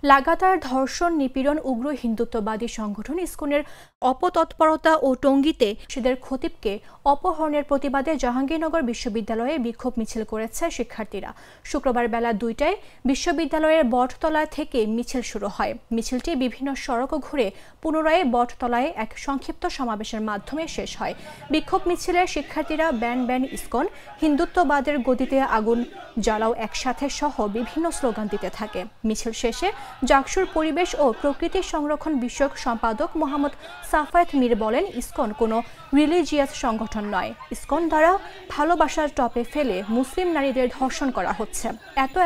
লাগাতার ধর্ষণ, নিপীড়ন, উগ্র হিন্দুত্ববাদী সংগঠন ইসকনের অপতৎপরতা ও টঙ্গীতে শিশুদের খতিবকে অপহরণের প্রতিবাদে জাহাঙ্গীরনগর বিশ্ববিদ্যালয়ে বিক্ষোভ মিছিল করেছে শিক্ষার্থীরা। শুক্রবার বেলা ২টায় বিশ্ববিদ্যালয়ের বটতলা থেকে মিছিল শুরু হয়। মিছিলটি বিভিন্ন সড়ক ঘুরে পুনরায় বটতলায় এক সংক্ষিপ্ত সমাবেশের মাধ্যমে শেষ হয়। বিক্ষোভ মিছিলে শিক্ষার্থীরা ব্যান ইসকন, হিন্দুত্ববাদের গদিতে আগুন জ্বালাও একসাথে সহ বিভিন্ন স্লোগান দিতে থাকে। মিছিল শেষে জাকসুর পরিবেশ ও প্রকৃতি সংরক্ষণ বিষয়ক সম্পাদক মোহাম্মদ সাফায়েত মীর বলেন, ইসকন কোনো রিলিজিয়াস সংগঠন নয়। ইসকন দ্বারা ভালোবাসার টপে ফেলে মুসলিম নারীদের ধর্ষণ করা হচ্ছে।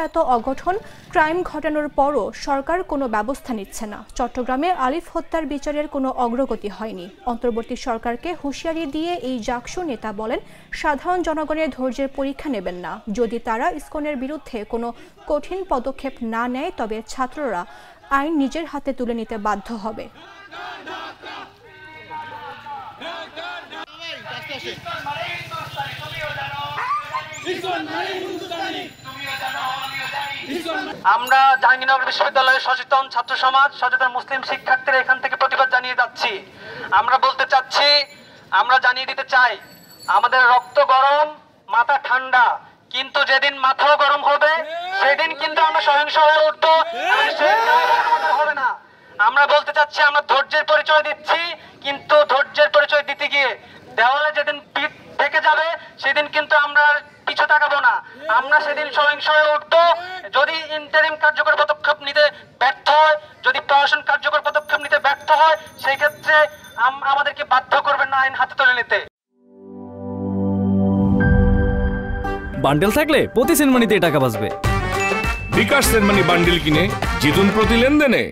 এত অঘটন ক্রাইম ঘটানোর পরও সরকার কোনো ব্যবস্থা নিচ্ছে না। চট্টগ্রামে আলিফ হত্যার বিচারের কোনো অগ্রগতি হয়নি। অন্তর্বর্তী সরকারকে হুঁশিয়ারি দিয়ে এই জাকসু নেতা বলেন, সাধারণ জনগণের ধৈর্যের পরীক্ষা নেবেন না। যদি তারা ইসকনের বিরুদ্ধে কোনো কঠিন পদক্ষেপ না নেয় তবে ছাত্ররা আইন নিজের হাতে তুলে নিতে বাধ্য হবে। আমরা জাহাঙ্গীরনগর বিশ্ববিদ্যালয়ের সচেতন ছাত্র সমাজ, সচেতন মুসলিম শিক্ষার্থীরা এখান থেকে প্রতিবাদ জানিয়ে যাচ্ছি। আমরা বলতে চাচ্ছি, আমরা জানিয়ে দিতে চাই, আমাদের রক্ত গরম, মাথা ঠান্ডা, কিন্তু যেদিন মাথাও গরম হবে সেদিন কিন্তু আমরা সহিংস হয়ে উঠবো, হবে না। আমরা বলতে চাচ্ছি, আমরা ধৈর্যের পরিচয় দিচ্ছি, কিন্তু ধৈর্যের পরিচয় দিতে গিয়ে দেওয়ালে যেদিন পিঠ থেকে যাবে সেদিন কিন্তু আমরা পিছু তাকাবো না। আমরা সেদিন সহিংস হয়ে উঠবো। যদি ইন্টারিম কার্যকর পদক্ষেপ নিতে ব্যর্থ হয়, যদি প্রশাসন কার্যকর পদক্ষেপ নিতে ব্যর্থ হয়, সেই ক্ষেত্রে আমাদেরকে বাধ্য করবেন না আইন হাতে তুলে নিতে। বান্ডেল থাকলে প্রতি সেনমানিতে টাকা বাঁচবে। বিকাশ সেনমানি বান্ডেল কিনে জিতুন প্রতি লেনদেনে।